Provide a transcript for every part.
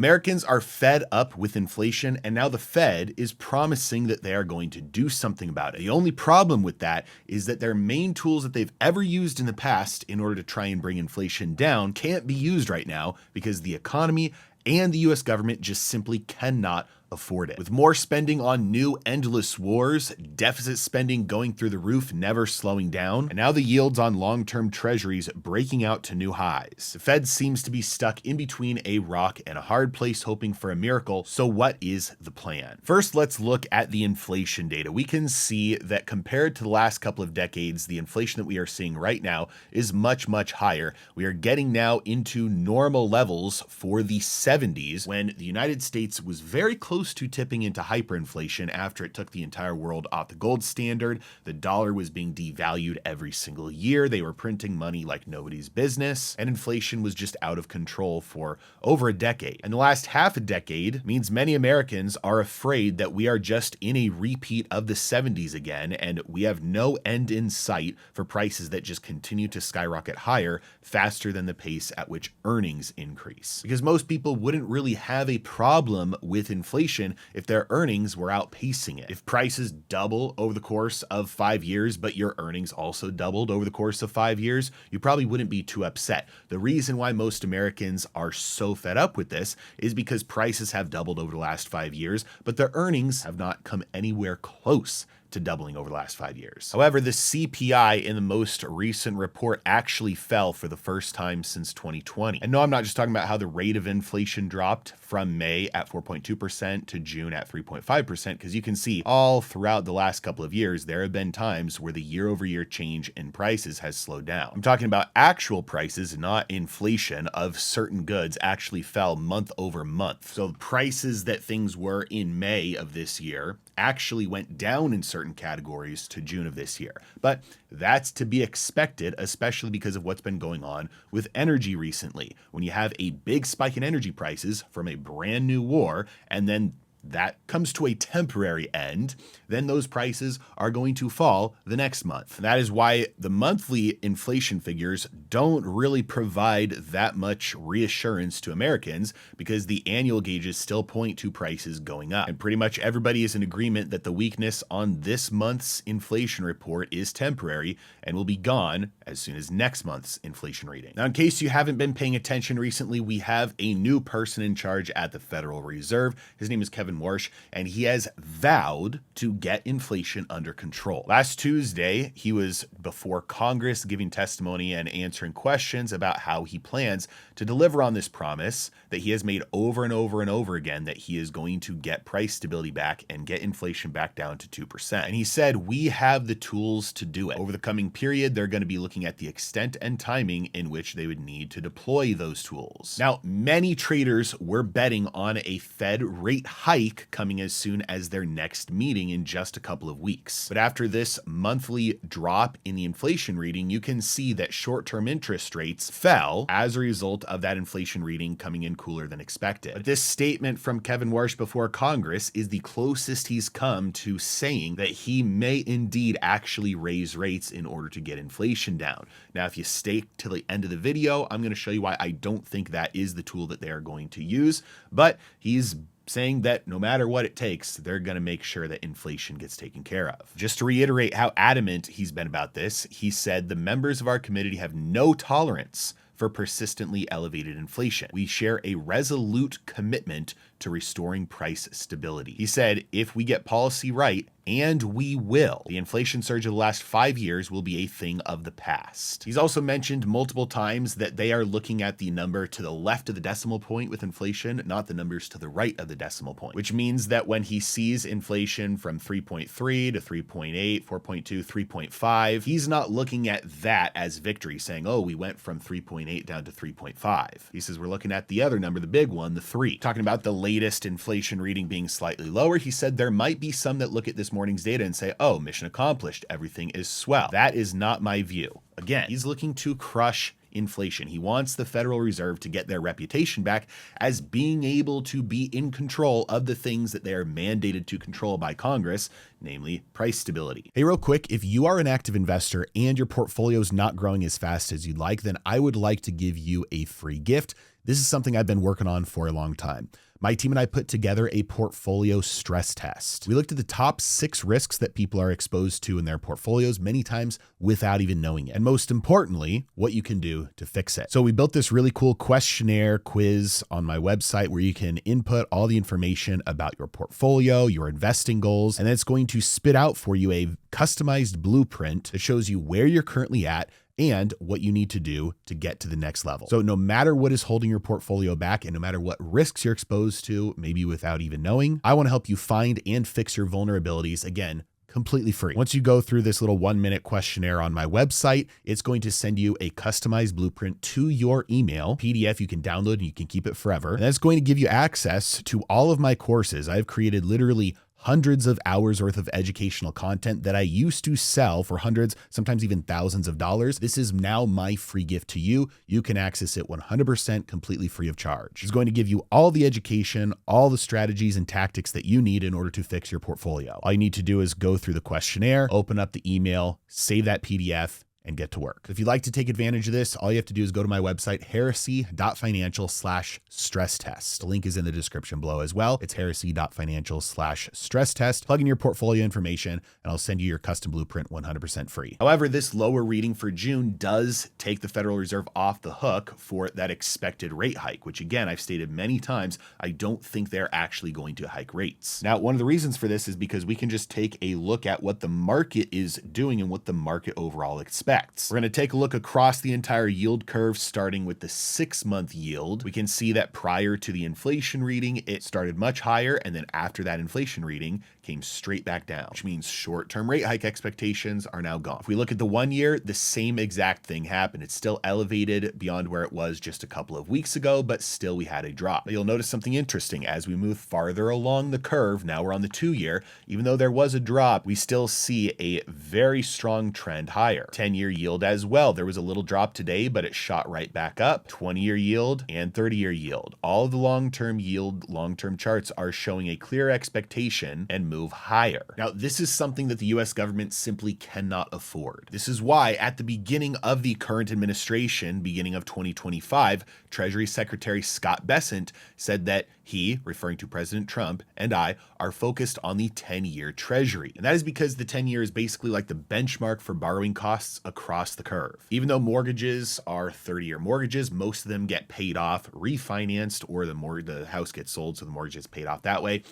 Americans are fed up with inflation, and now the Fed is promising that they are going to do something about it. The only problem with that is that their main tools that they've ever used in the past in order to try and bring inflation down can't be used right now because the economy and the US government just simply cannot afford it. With more spending on new endless wars, deficit spending going through the roof, never slowing down, and now the yields on long-term treasuries breaking out to new highs. The Fed seems to be stuck in between a rock and a hard place hoping for a miracle. So what is the plan? First, let's look at the inflation data. We can see that compared to the last couple of decades, the inflation that we are seeing right now is much, much higher. We are getting now into normal levels for the 70s when the United States was very close to tipping into hyperinflation after it took the entire world off the gold standard. The dollar was being devalued every single year. They were printing money like nobody's business, and inflation was just out of control for over a decade. And the last half a decade means many Americans are afraid that we are just in a repeat of the 70s again, and we have no end in sight for prices that just continue to skyrocket higher faster than the pace at which earnings increase. Because most people wouldn't really have a problem with inflation if their earnings were outpacing it. If prices double over the course of 5 years, but your earnings also doubled over the course of 5 years, you probably wouldn't be too upset. The reason why most Americans are so fed up with this is because prices have doubled over the last 5 years, but their earnings have not come anywhere close to doubling over the last 5 years. However, the CPI in the most recent report actually fell for the first time since 2020. And no, I'm not just talking about how the rate of inflation dropped from May at 4.2% to June at 3.5%, because you can see all throughout the last couple of years, there have been times where the year-over-year change in prices has slowed down. I'm talking about actual prices, not inflation, of certain goods actually fell month over month. So prices that things were in May of this year actually went down in certain categories to June of this year. But that's to be expected, especially because of what's been going on with energy recently. When you have a big spike in energy prices from a brand new war, and then that comes to a temporary end, then those prices are going to fall the next month. And that is why the monthly inflation figures don't really provide that much reassurance to Americans, because the annual gauges still point to prices going up. And pretty much everybody is in agreement that the weakness on this month's inflation report is temporary and will be gone as soon as next month's inflation reading. Now, in case you haven't been paying attention recently, we have a new person in charge at the Federal Reserve. His name is Kevin Warsh, and he has vowed to get inflation under control. Last Tuesday, he was before Congress giving testimony and answering questions about how he plans to deliver on this promise that he has made over and over and over again, that he is going to get price stability back and get inflation back down to 2%. And he said, we have the tools to do it. Over the coming period, they're going to be looking at the extent and timing in which they would need to deploy those tools. Now, many traders were betting on a Fed rate hike coming as soon as their next meeting in just a couple of weeks. But after this monthly drop in the inflation reading, you can see that short-term interest rates fell as a result of that inflation reading coming in cooler than expected. But this statement from Kevin Warsh before Congress is the closest he's come to saying that he may indeed actually raise rates in order to get inflation down. Now, if you stay till the end of the video, I'm going to show you why I don't think that is the tool that they are going to use, but he's saying that no matter what it takes, they're going to make sure that inflation gets taken care of. Just to reiterate how adamant he's been about this, he said the members of our committee have no tolerance for persistently elevated inflation. We share a resolute commitment to restoring price stability. He said, if we get policy right, and we will, the inflation surge of the last 5 years will be a thing of the past. He's also mentioned multiple times that they are looking at the number to the left of the decimal point with inflation, not the numbers to the right of the decimal point, which means that when he sees inflation from 3.3 to 3.8, 4.2, 3.5, he's not looking at that as victory, saying, oh, we went from 3.8 down to 3.5. He says we're looking at the other number, the big one, the 3. Talking about the latest inflation reading being slightly lower, he said there might be some that look at this morning's data and say, oh, mission accomplished, everything is swell. That is not my view. Again, he's looking to crush inflation. He wants the Federal Reserve to get their reputation back as being able to be in control of the things that they are mandated to control by Congress, namely price stability. Hey, real quick, if you are an active investor and your portfolio is not growing as fast as you'd like, then I would like to give you a free gift. This is something I've been working on for a long time. My team and I put together a portfolio stress test. We looked at the top 6 risks that people are exposed to in their portfolios many times without even knowing it. And most importantly, what you can do to fix it. So we built this really cool questionnaire quiz on my website where you can input all the information about your portfolio, your investing goals, and then it's going to spit out for you a customized blueprint that shows you where you're currently at and what you need to do to get to the next level. So no matter what is holding your portfolio back and no matter what risks you're exposed to, maybe without even knowing, I want to help you find and fix your vulnerabilities, again, completely free. Once you go through this little 1-minute questionnaire on my website, it's going to send you a customized blueprint to your email, PDF you can download and you can keep it forever. And that's going to give you access to all of my courses. I've created literally hundreds of hours worth of educational content that I used to sell for hundreds, sometimes even thousands of dollars. This is now my free gift to you. You can access it 100% completely free of charge. It's going to give you all the education, all the strategies and tactics that you need in order to fix your portfolio. All you need to do is go through the questionnaire, open up the email, save that PDF, and get to work. If you'd like to take advantage of this, all you have to do is go to my website, heresy.financial/stress test. The link is in the description below as well. It's heresy.financial/stress test. Plug in your portfolio information and I'll send you your custom blueprint 100% free. However, this lower reading for June does take the Federal Reserve off the hook for that expected rate hike, which again, I've stated many times, I don't think they're actually going to hike rates. Now, one of the reasons for this is because we can just take a look at what the market is doing and what the market overall expects. We're going to take a look across the entire yield curve, starting with the 6-month yield. We can see that prior to the inflation reading, it started much higher. And then after that inflation reading came straight back down, which means short-term rate hike expectations are now gone. If we look at the 1 year, the same exact thing happened. It's still elevated beyond where it was just a couple of weeks ago, but still we had a drop. But you'll notice something interesting as we move farther along the curve. Now we're on the 2 year. Even though there was a drop, we still see a very strong trend higher. 10-year yield as well. There was a little drop today, but it shot right back up. 20-year yield and 30-year yield. All of the long-term yield, long-term charts are showing a clear expectation and move higher. Now, this is something that the US government simply cannot afford. This is why at the beginning of the current administration, beginning of 2025, Treasury Secretary Scott Bessent said that he, referring to President Trump, and I are focused on the 10-year Treasury. And that is because the 10-year is basically like the benchmark for borrowing costs across the curve. Even though mortgages are 30-year mortgages, most of them get paid off, refinanced, or the house gets sold, so the mortgage is paid off that way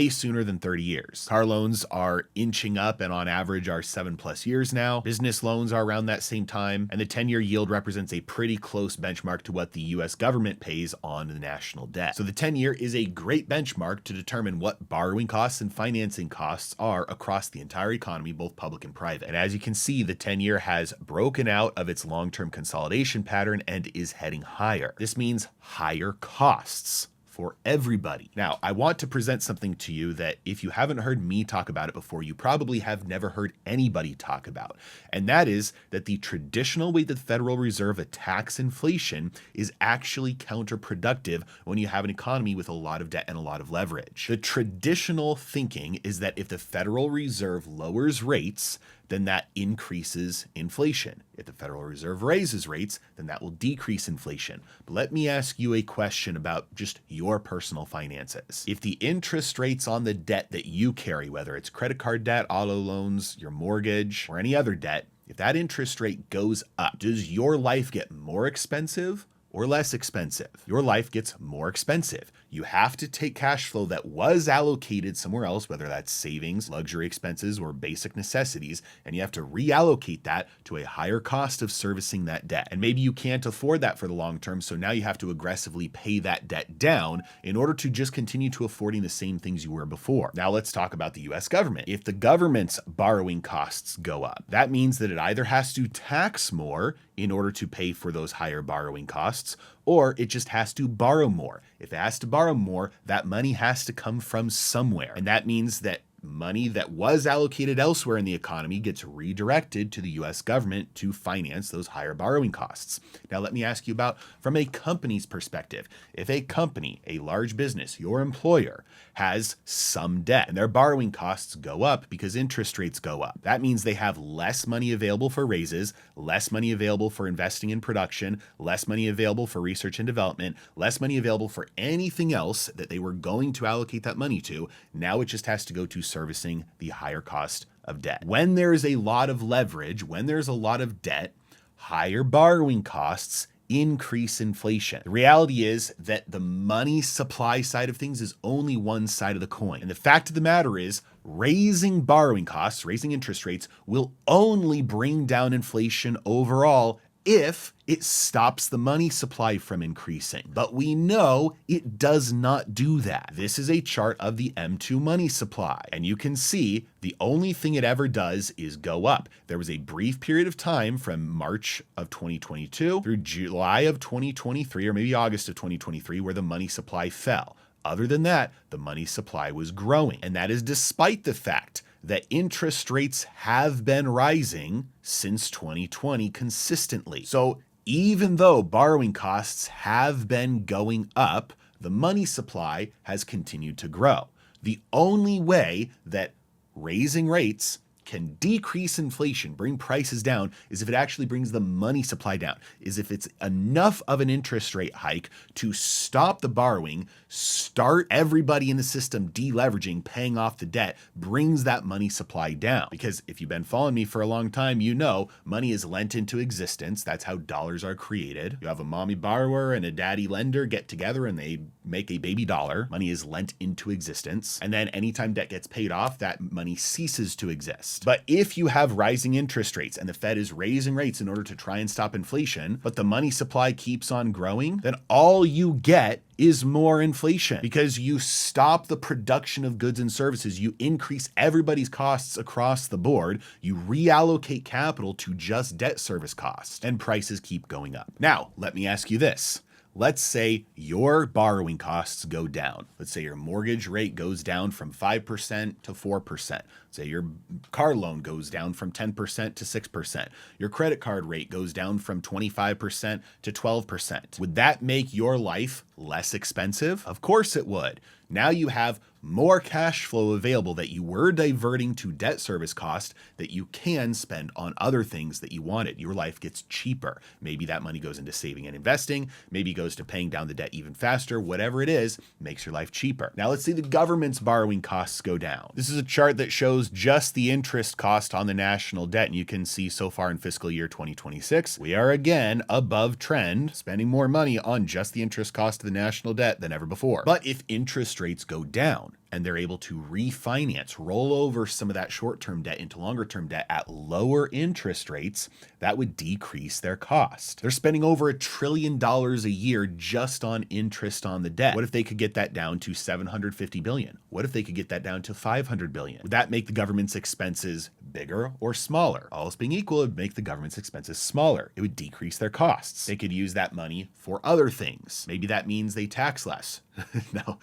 sooner than 30 years. Car loans are inching up and on average are 7+ years now. Business loans are around that same time, and the 10-year yield represents a pretty close benchmark to what the US government pays on the national debt. So the 10-year is a great benchmark to determine what borrowing costs and financing costs are across the entire economy, both public and private. And as you can see, the 10-year has broken out of its long-term consolidation pattern and is heading higher. This means higher costs for everybody. Now, I want to present something to you that if you haven't heard me talk about it before, you probably have never heard anybody talk about. And that is that the traditional way that the Federal Reserve attacks inflation is actually counterproductive when you have an economy with a lot of debt and a lot of leverage. The traditional thinking is that if the Federal Reserve lowers rates, then that increases inflation. If the Federal Reserve raises rates, then that will decrease inflation. But let me ask you a question about just your personal finances. If the interest rates on the debt that you carry, whether it's credit card debt, auto loans, your mortgage, or any other debt, if that interest rate goes up, does your life get more expensive or less expensive? Your life gets more expensive. You have to take cash flow that was allocated somewhere else, whether that's savings, luxury expenses, or basic necessities, and you have to reallocate that to a higher cost of servicing that debt. And maybe you can't afford that for the long term, so now you have to aggressively pay that debt down in order to just continue to affording the same things you were before. Now let's talk about the US government. If the government's borrowing costs go up, that means that it either has to tax more in order to pay for those higher borrowing costs, or it just has to borrow more. If it has to borrow more, that money has to come from somewhere. And that means that money that was allocated elsewhere in the economy gets redirected to the US government to finance those higher borrowing costs. Now, let me ask you about from a company's perspective. If a company, a large business, your employer has some debt and their borrowing costs go up because interest rates go up, that means they have less money available for raises, less money available for investing in production, less money available for research and development, less money available for anything else that they were going to allocate that money to. Now it just has to go to servicing the higher cost of debt. When there is a lot of leverage, when there's a lot of debt, higher borrowing costs increase inflation. The reality is that the money supply side of things is only one side of the coin. And the fact of the matter is, raising borrowing costs, raising interest rates will only bring down inflation overall if it stops the money supply from increasing. But we know it does not do that. This is a chart of the M2 money supply, and you can see the only thing it ever does is go up. There was a brief period of time from March of 2022 through July of 2023, or maybe August of 2023, where the money supply fell. Other than that, the money supply was growing, and that is despite the fact that interest rates have been rising since 2020 consistently. So even though borrowing costs have been going up, the money supply has continued to grow. The only way that raising rates can decrease inflation, bring prices down, is if it actually brings the money supply down, is if it's enough of an interest rate hike to stop the borrowing, start everybody in the system deleveraging, paying off the debt, brings that money supply down. Because if you've been following me for a long time, you know money is lent into existence. That's how dollars are created. You have a mommy borrower and a daddy lender get together and they make a baby dollar. Money is lent into existence. And then anytime debt gets paid off, that money ceases to exist. But if you have rising interest rates and the Fed is raising rates in order to try and stop inflation, but the money supply keeps on growing, then all you get is more inflation because you stop the production of goods and services. You increase everybody's costs across the board. You reallocate capital to just debt service costs, and prices keep going up. Now, let me ask you this. Let's say your borrowing costs go down. Let's say your mortgage rate goes down from 5% to 4%. Say your car loan goes down from 10% to 6%. Your credit card rate goes down from 25% to 12%. Would that make your life less expensive? Of course it would. Now you have more cash flow available that you were diverting to debt service cost that you can spend on other things that you wanted. Your life gets cheaper. Maybe that money goes into saving and investing. Maybe it goes to paying down the debt even faster. Whatever it is, makes your life cheaper. Now let's see the government's borrowing costs go down. This is a chart that shows just the interest cost on the national debt. And you can see so far in fiscal year 2026, we are again above trend, spending more money on just the interest cost of the national debt than ever before. But if interest rates go down, and they're able to refinance, roll over some of that short-term debt into longer-term debt at lower interest rates, that would decrease their cost. They're spending over $1 trillion a year just on interest on the debt. What if they could get that down to $750 billion? What if they could get that down to $500 billion? Would that make the government's expenses bigger or smaller? All else being equal, it would make the government's expenses smaller. It would decrease their costs. They could use that money for other things. Maybe that means they tax less. Now,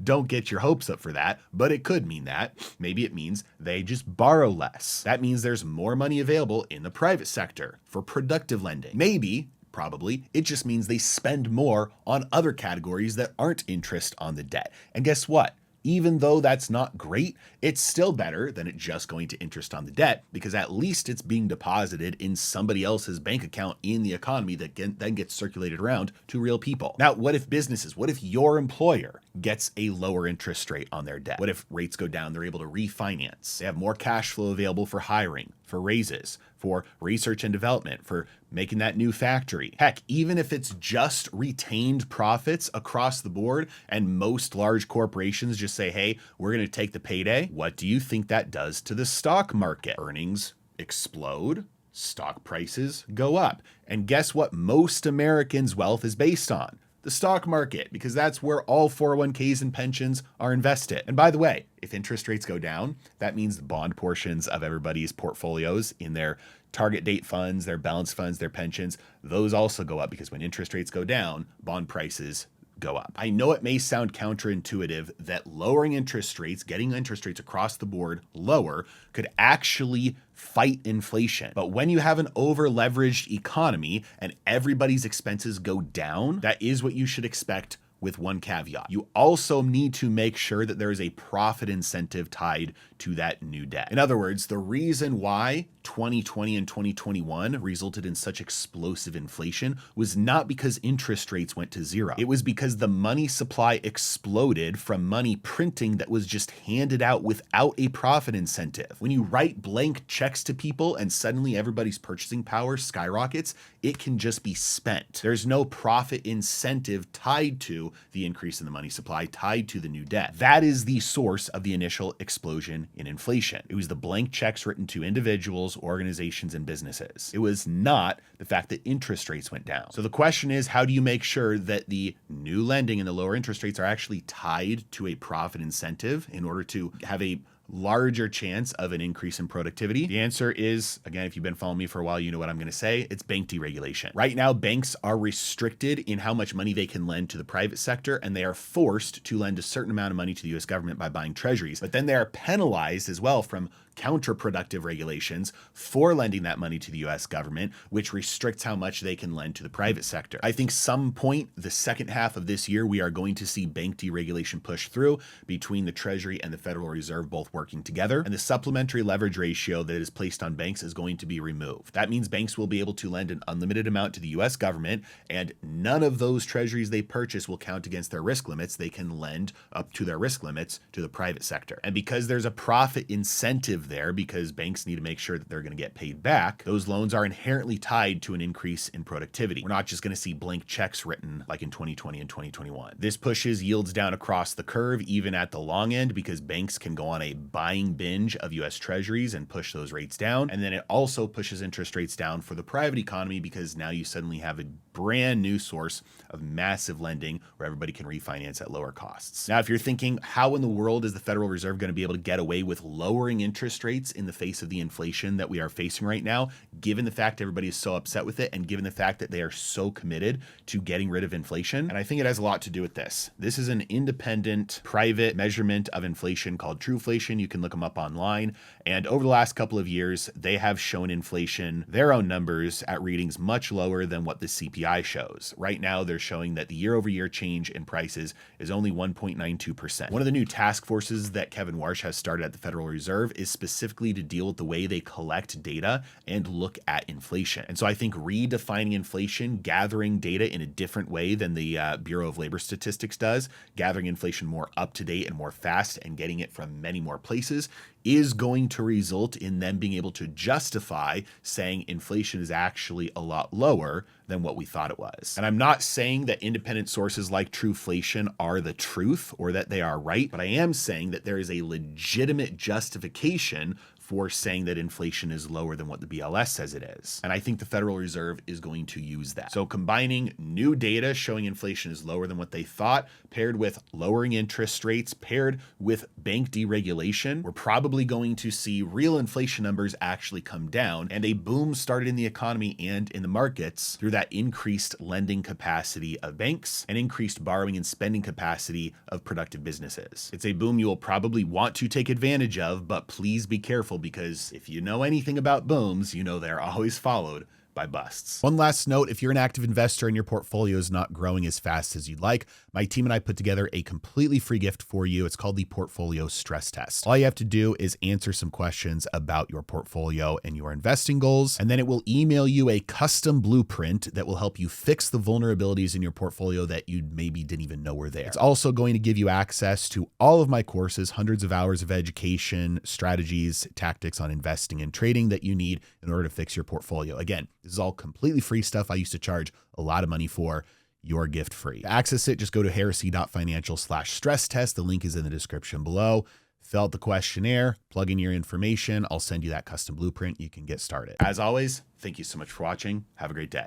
don't get your hopes up for that, but it could mean that. Maybe it means they just borrow less. That means there's more money available in the private sector for productive lending. Maybe, probably, it just means they spend more on other categories that aren't interest on the debt. And guess what? Even though that's not great, it's still better than it just going to interest on the debt, because at least it's being deposited in somebody else's bank account in the economy that then gets circulated around to real people. Now, what if businesses, what if your employer gets a lower interest rate on their debt? What if rates go down, they're able to refinance? They have more cash flow available for hiring, for raises, for research and development, for making that new factory. Heck, even if it's just retained profits across the board and most large corporations just say, hey, we're going to take the payday, what do you think that does to the stock market? Earnings explode, stock prices go up. And guess what most Americans' wealth is based on? The stock market, because that's where all 401ks and pensions are invested. And by the way, if interest rates go down, that means the bond portions of everybody's portfolios in their target date funds, their balance funds, their pensions, those also go up, because when interest rates go down, bond prices go up. I know it may sound counterintuitive that lowering interest rates, getting interest rates across the board lower, could actually fight inflation. But when you have an over-leveraged economy and everybody's expenses go down, that is what you should expect, with one caveat. You also need to make sure that there is a profit incentive tied to that new debt. In other words, the reason why 2020 and 2021 resulted in such explosive inflation was not because interest rates went to zero. It was because the money supply exploded from money printing that was just handed out without a profit incentive. When you write blank checks to people and suddenly everybody's purchasing power skyrockets, it can just be spent. There's no profit incentive tied to the increase in the money supply, tied to the new debt. That is the source of the initial explosion in inflation. It was the blank checks written to individuals, organizations, and businesses. It was not the fact that interest rates went down. So the question is, how do you make sure that the new lending and the lower interest rates are actually tied to a profit incentive in order to have a larger chance of an increase in productivity? The answer is, again, if you've been following me for a while, you know what I'm going to say. It's bank deregulation. Right now, banks are restricted in how much money they can lend to the private sector, and they are forced to lend a certain amount of money to the US government by buying treasuries. But then they are penalized as well from counterproductive regulations for lending that money to the US government, which restricts how much they can lend to the private sector. I think some point the second half of this year, we are going to see bank deregulation push through between the Treasury and the Federal Reserve both working together, and the supplementary leverage ratio that is placed on banks is going to be removed. That means banks will be able to lend an unlimited amount to the US government, and none of those treasuries they purchase will count against their risk limits. They can lend up to their risk limits to the private sector. And because there's a profit incentive there, because banks need to make sure that they're going to get paid back, those loans are inherently tied to an increase in productivity. We're not just going to see blank checks written like in 2020 and 2021. This pushes yields down across the curve, even at the long end, because banks can go on a buying binge of US treasuries and push those rates down. And then it also pushes interest rates down for the private economy, because now you suddenly have a brand new source of massive lending where everybody can refinance at lower costs. Now, if you're thinking, how in the world is the Federal Reserve going to be able to get away with lowering interest rates in the face of the inflation that we are facing right now, given the fact everybody is so upset with it and given the fact that they are so committed to getting rid of inflation? And I think it has a lot to do with this. This is an independent private measurement of inflation called Trueflation. You can look them up online. And over the last couple of years, they have shown inflation, their own numbers, at readings much lower than what the CPI shows. Right now, they're showing that the year-over-year change in prices is only 1.92%. One of the new task forces that Kevin Warsh has started at the Federal Reserve is specifically to deal with the way they collect data and look at inflation. And so I think redefining inflation, gathering data in a different way than the Bureau of Labor Statistics does, gathering inflation more up to date and more fast and getting it from many more places, is going to result in them being able to justify saying inflation is actually a lot lower than what we thought it was. And I'm not saying that independent sources like Trueflation are the truth or that they are right, but I am saying that there is a legitimate justification for saying that inflation is lower than what the BLS says it is. And I think the Federal Reserve is going to use that. So combining new data showing inflation is lower than what they thought, paired with lowering interest rates, paired with bank deregulation, we're probably going to see real inflation numbers actually come down, and a boom started in the economy and in the markets through that increased lending capacity of banks and increased borrowing and spending capacity of productive businesses. It's a boom you will probably want to take advantage of, but please be careful, because if you know anything about booms, you know they're always followed by busts. One last note, if you're an active investor and your portfolio is not growing as fast as you'd like, my team and I put together a completely free gift for you. It's called the Portfolio Stress Test. All you have to do is answer some questions about your portfolio and your investing goals, and then it will email you a custom blueprint that will help you fix the vulnerabilities in your portfolio that you maybe didn't even know were there. It's also going to give you access to all of my courses, hundreds of hours of education, strategies, tactics on investing and trading that you need in order to fix your portfolio. Again, this is all completely free stuff I used to charge a lot of money for. Your gift free. To access it, just go to heresy.financial/stress test. The link is in the description below. Fill out the questionnaire, plug in your information. I'll send you that custom blueprint. You can get started. As always, thank you so much for watching. Have a great day.